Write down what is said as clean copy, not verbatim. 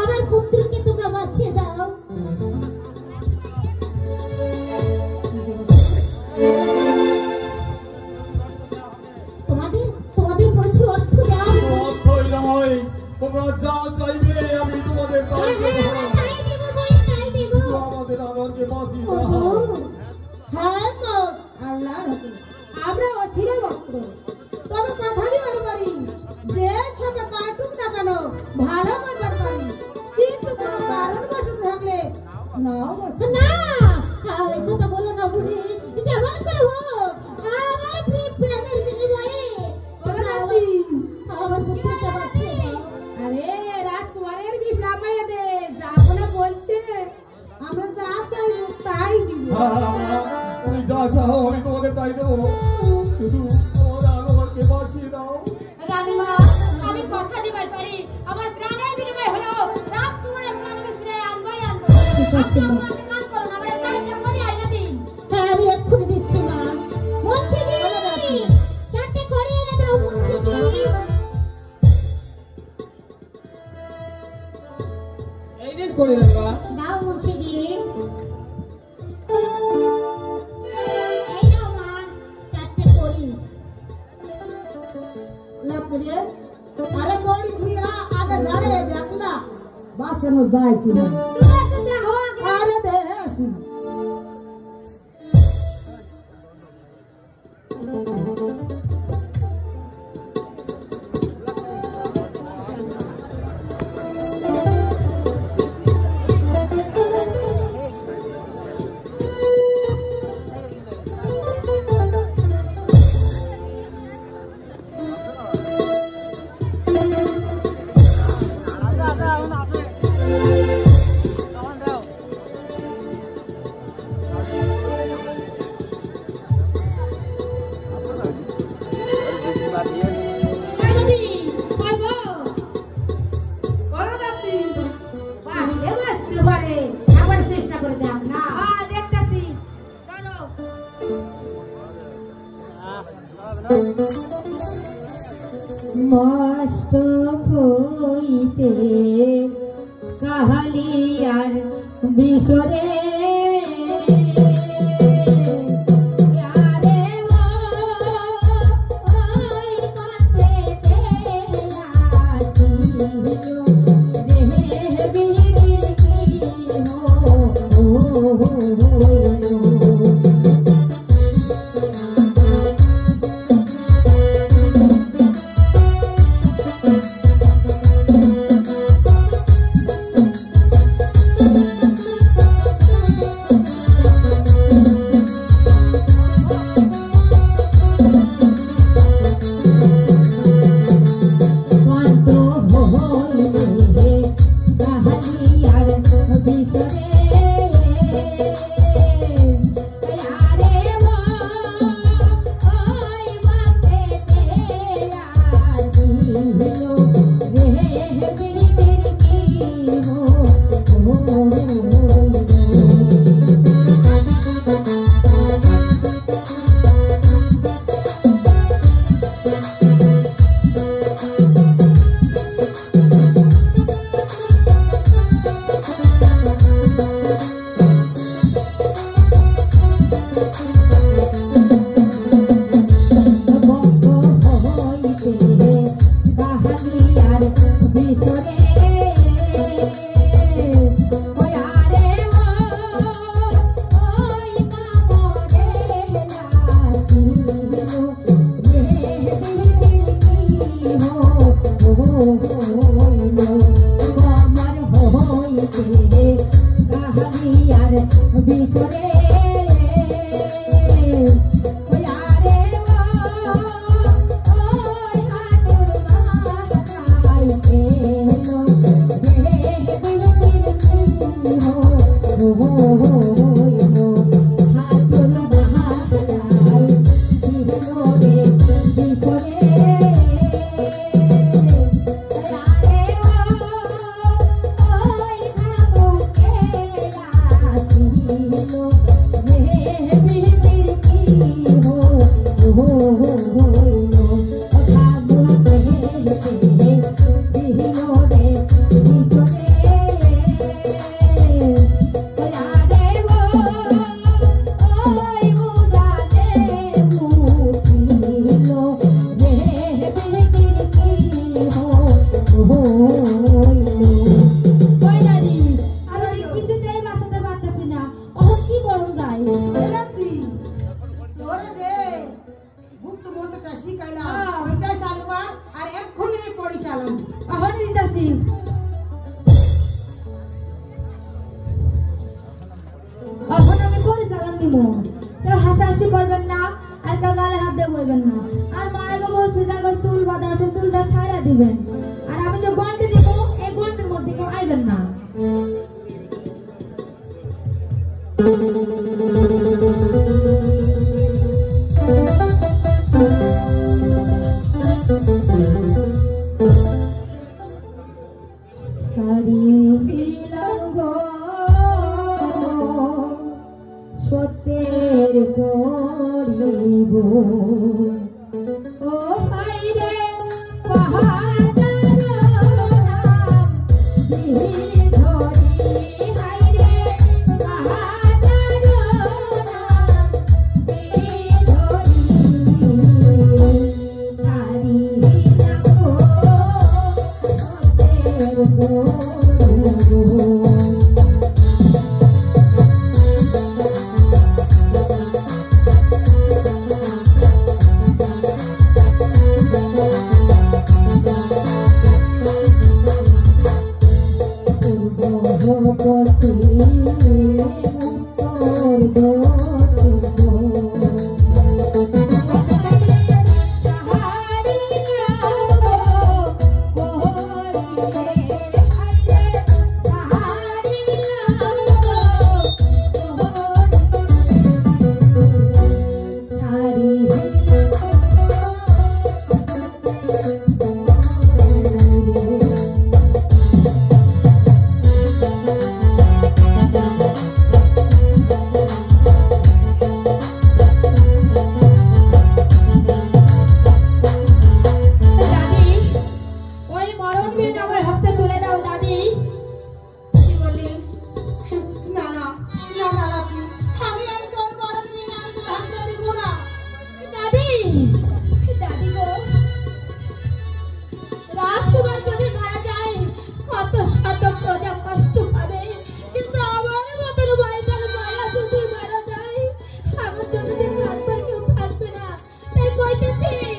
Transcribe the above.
আমার পুত্রকে তোমরা বাঁচিয়ে দাও। তোমাদের তোমাদের প্রচুর অর্থ দেওয়া অর্থই নয়, তোমরা যা চাইবে আমি তোমাদের তাই দেব। আমাদের আমাকে বাঁচিয়ে দাও। হ্যাঁ গো, আল্লাহ রাখুন। আমরা অচির ভক্ত, তবে কথা দিবার পারি যে সব কাটুক না কেন ভালো করবার পারি, কিন্তু কোনো কারণবশত থাকলে না না এই কথা বলো না বুড়ি, যেমন করে হোক আমার প্রাণের বিনিময়ে আমার পুত্রকে বাঁচিয়ে দাও। আরে রাজকুমারের বিষ না পাইয়ে দে, যা বলে বলছে আমরা যা চাইবো তাই দিব। তুমি যা চাও আমি তোমাদের তাই দেবো, শুধু তোমরা আমাকে বাঁচিয়ে দাও। রানীমা, আমি কথা দিবার পারি আমার প্রাণের বিনিময় হলো রাজকুমারের প্রাণকে ফিরে আনবাই আনবো। আপনি আমাকে কাজ করুন, আমরা চাইতে পারি আইনা দিন। হ্যাঁ আমি এক্ষুনি দিচ্ছি মা। মুন্সিদি, চারটে করে এনে দাও মুন্সিদি। এই দিন করে রাখবা। দাও মুন্সিদি। এই নাও মা, চারটে করি। লাপরে আরে বড়ি খুইয়া আগে ঝাড়ে দেখলা বাসনো যায় কিনা। আরে দে আসি মস্ত হইতে কাহালিয়ার বিসরে हो দিমু, কেউ হাসাহাসি করবেন না আর কেউ গালে হাত দিয়ে বলবেন না। আর মায়েরকে বলছি দেখো চুল বাঁধা আছে, চুলটা ছাড়া দিবেন। আর আমি যে গন্ডি দিব, এই গন্ডির মধ্যে কেউ আইবেন না। সত্যের করিব ও হাইরে কইতেছি